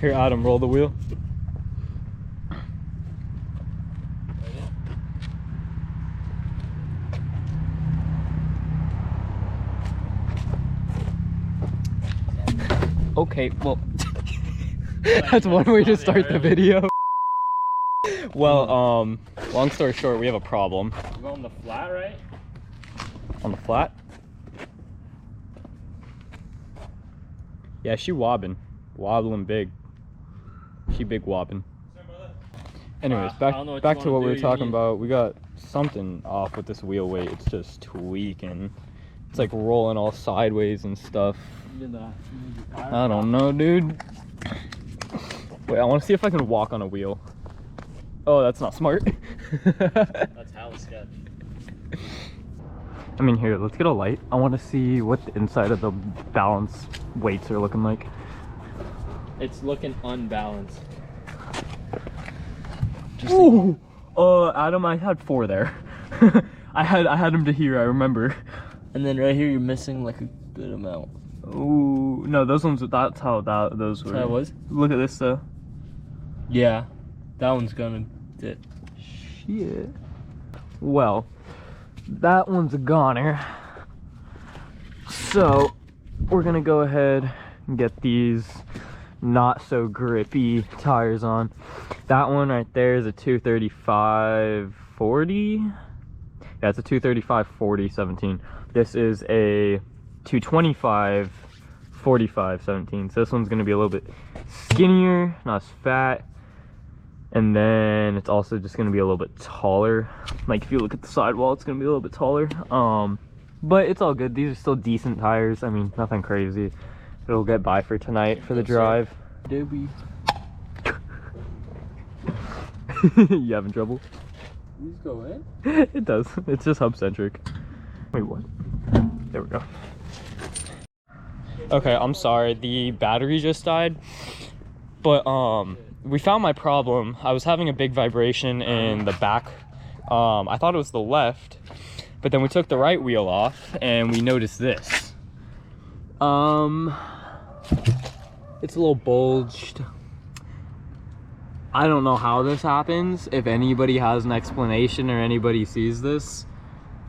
Here, Adam, roll the wheel. Okay, well, that's one way to start the video. Well, long story short, we have a problem. You go on the flat, right? On the flat? Yeah, she wobbling big. She big wobbling. Anyways, back to what we were talking about. We got something off with this wheel weight. It's just tweaking. It's like rolling all sideways and stuff. I don't know, dude. Wait, I want to see if I can walk on a wheel. Oh, that's not smart. That's hella sketch. I mean, here, let's get a light. I want to see what the inside of the balance weights are looking like. It's looking unbalanced. Ooh! Adam, I had 4 there. I had him to here, I remember. And then right here, you're missing like a good amount. Ooh, no, those ones, that's how those were. That was? Look at this, though. Yeah, that one's gonna dip. Shit. Well, that one's a goner. So, we're gonna go ahead and get these not so grippy tires on. That one right there is a 235/40. Yeah, it's a 235/40/17. This is a 225/45/17. So this one's gonna be a little bit skinnier, not as fat. And then it's also just gonna be a little bit taller. Like if you look at the sidewall, it's gonna be a little bit taller. But it's all good. These are still decent tires. I mean, nothing crazy. It'll get by for tonight for the drive. Debbie. You having trouble? These go in? It does. It's just hub centric. Wait, what? There we go. Okay, I'm sorry. The battery just died. But we found my problem. I was having a big vibration in the back. I thought it was the left, but then we took the right wheel off and we noticed this. It's a little bulged. I don't know how this happens. If anybody has an explanation or anybody sees this,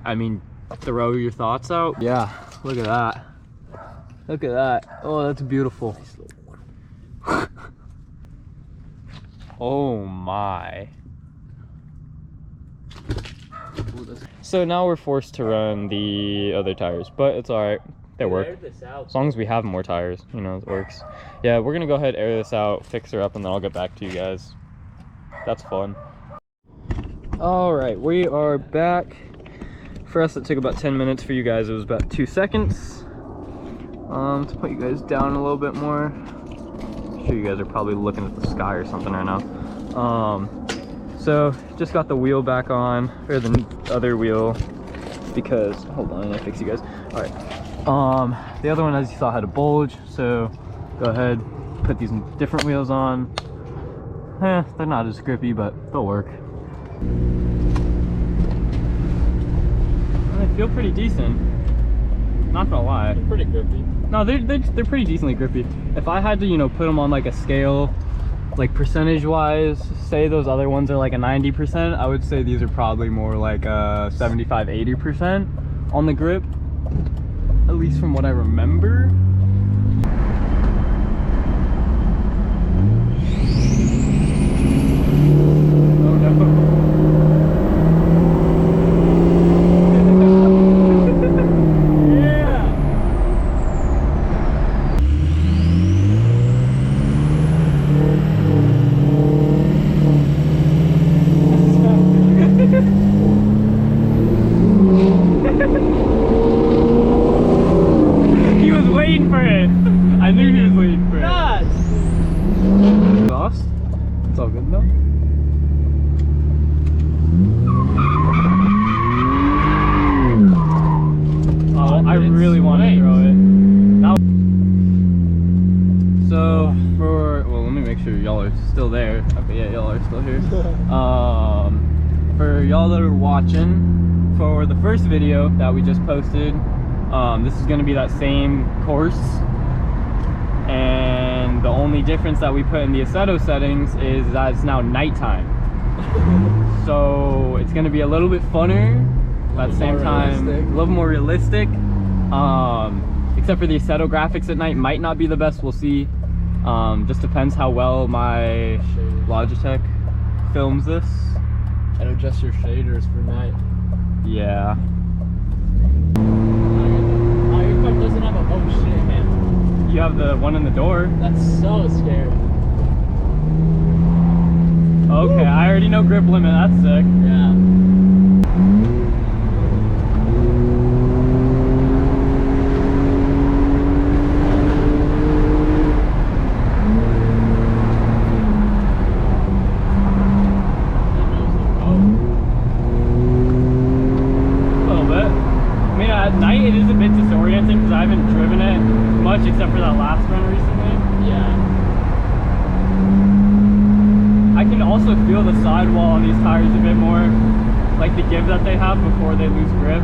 I mean, throw your thoughts out. Yeah, look at that. Look at that. Oh, that's beautiful. Oh my. So now we're forced to run the other tires, but it's all right. They work. As long as we have more tires, you know, it works. Yeah, we're gonna go ahead, air this out, fix her up, and then I'll get back to you guys. That's fun. All right, we are back. For us, it took about 10 minutes. For you guys, it was about 2 seconds. To put you guys down a little bit more. I'm sure you guys are probably looking at the sky or something right now. So just got the wheel back on, or the other wheel, because hold on, I fix you guys. All right. The other one, as you saw, had a bulge, so go ahead, put these different wheels on. They're not as grippy, but they'll work. They feel pretty decent. Not gonna lie. They're pretty grippy. No, they're pretty decently grippy. If I had to, you know, put them on like a scale, like percentage wise, say those other ones are like a 90%, I would say these are probably more like a 75-80% on the grip, at least from what I remember. Oh no. He was waiting for it. I knew he was waiting for it. Lost? It's all good though. Oh, I really want to throw it. Now, so well, let me make sure y'all are still there. Okay, yeah, y'all are still here. For y'all that are watching, for the first video that we just posted, this is going to be that same course, and The only difference that we put in the Asseto settings is that it's now nighttime. So it's gonna be a little bit funner, but at the same time, a little more realistic. Except for the Asseto graphics at night might not be the best, we'll see. Just depends how well my Logitech films this. And adjust your shaders for night. Yeah. Oh, your car doesn't have a oh shit, man. You have the one in the door. That's so scary. Okay, I already know grip limit, that's sick. Yeah. At night it is a bit disorienting because I haven't driven it much except for that last run recently. Yeah. I can also feel the sidewall on these tires a bit more, like the give that they have before they lose grip.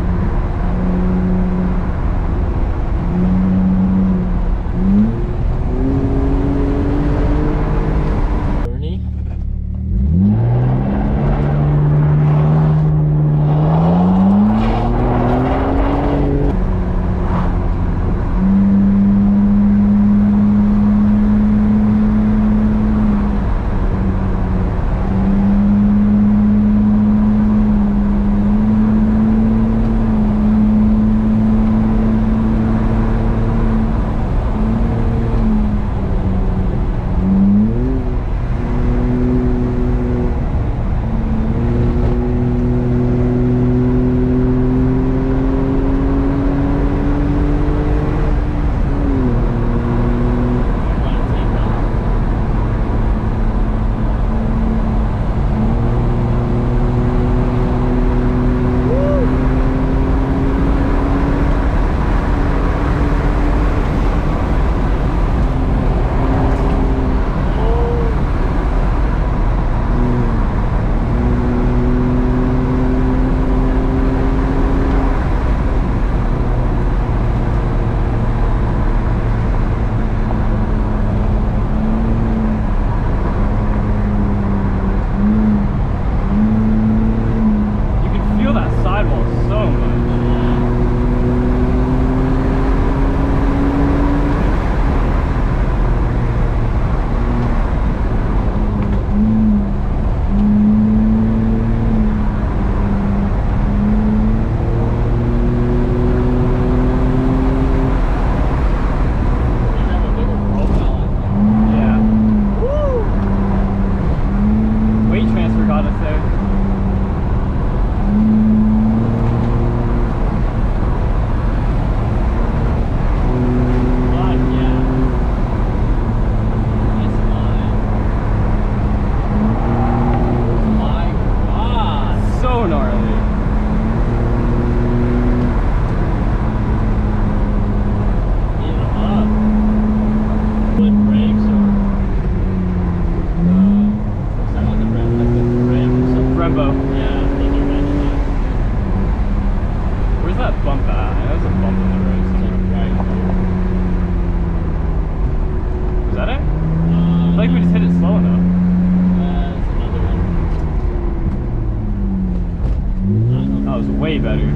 Way better.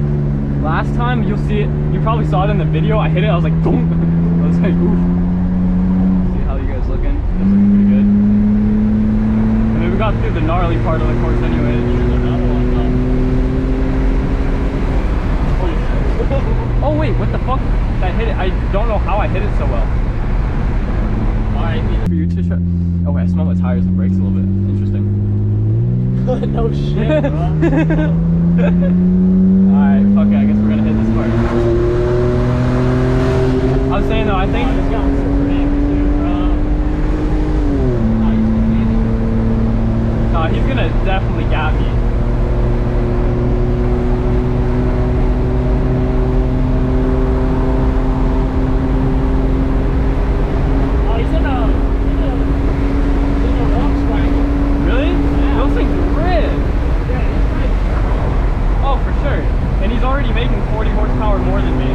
Last time, you'll see it, you probably saw it in the video, I hit it, I was like, boom! I was like, oof. See how you guys looking? That's looking pretty good. And then we got through the gnarly part of the course anyway. Oh wait, what the fuck? That hit it, I don't know how I hit it so well. Alright, for you to try. Oh wait, I smell my tires and brakes a little bit. Interesting. No shit, bro. Alright, fuck it, I guess we're gonna hit this part. I was saying though, I think... No, he's gonna definitely gap me. Oh, he's in a wrong strike. Really? Yeah. Those things are red. Yeah, he's right. Oh, for sure. And he's already making 40 horsepower more than me.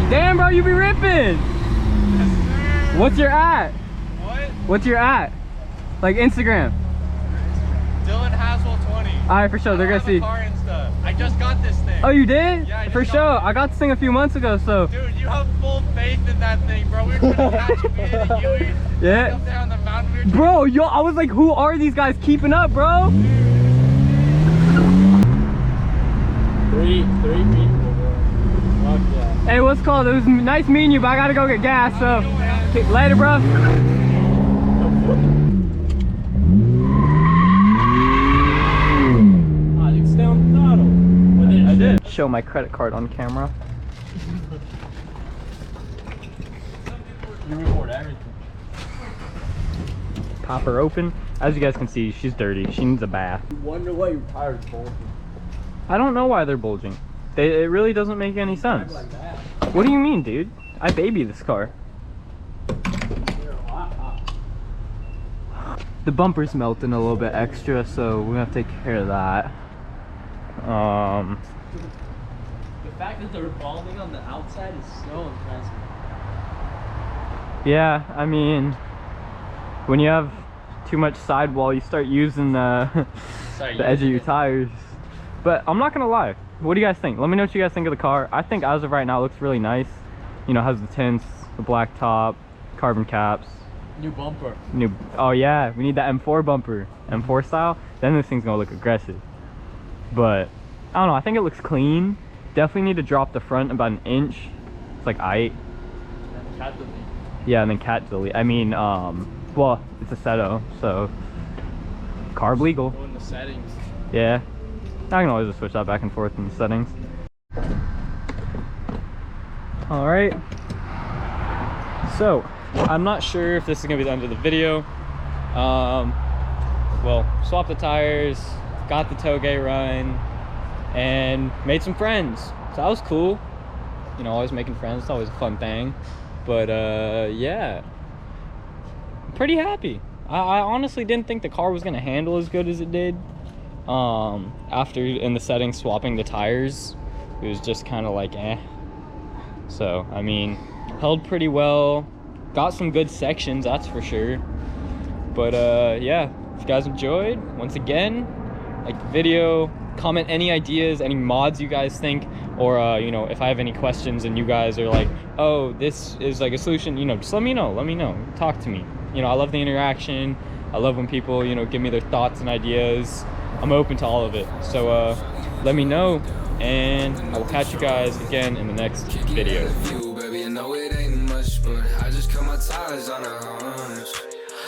Damn, bro, you be ripping. Yes, What's your at? what? What's your at? Like Instagram. Dylan Haswell 20. All right, for sure. They're gonna see. Car and stuff. I just got this thing. Oh, you did? Yeah, I just for got sure. it. I got this thing a few months ago, so. Dude, you have full faith in that thing, bro. We were trying to catch you in Huey. Yeah. Up there on the mountain. We were Bro, yo, I was like, who are these guys keeping up, bro? Three people, bro. Fuck yeah. Hey, what's called? It was nice meeting you, but I gotta go get gas, so. Okay, later, bro. Stay on the throttle. I did. Show my credit card on camera. You record everything. Pop her open. As you guys can see, she's dirty. She needs a bath. You wonder why your tires bulging. I don't know why they're bulging. It really doesn't make any sense. Like that. What do you mean, dude? I baby this car. You're hot. The bumper's melting a little bit extra, so we're gonna have to take care of that. The fact that they're revolving on the outside is so impressive. Yeah, I mean, when you have too much sidewall, you start using the edge of your tires. But I'm not gonna lie. What do you guys think? Let me know what you guys think of the car. I think as of right now, it looks really nice. You know, has the tints, the black top, carbon caps. New bumper. Oh yeah, we need that M4 bumper, M4 style. Then this thing's gonna look aggressive. But I don't know. I think it looks clean. Definitely need to drop the front about an inch. It's like aight. Cat delete. Yeah, and then cat delete. I mean, well, it's Asseto, so carb legal. Go in the settings. Yeah, I can always just switch that back and forth in the settings. All right. So I'm not sure if this is gonna be the end of the video. Well, swapped the tires, got the Touge run, and made some friends. So that was cool. You know, always making friends. It's always a fun thing. But yeah, I'm pretty happy. I honestly didn't think the car was gonna handle as good as it did. After in the settings swapping the tires, it was just kind of like eh. So I mean, held pretty well. Got some good sections, that's for sure. But yeah, if you guys enjoyed, once again, like the video, comment any ideas, any mods you guys think, or you know, if I have any questions and you guys are like, oh, this is like a solution, you know, just let me know, talk to me. You know, I love the interaction. I love when people, you know, give me their thoughts and ideas. I'm open to all of it. So let me know, and I will catch you guys again in the next video. Baby, I know it ain't much, but I just cut my ties on a hunch.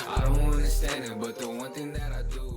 I don't understand it, but the one thing that I do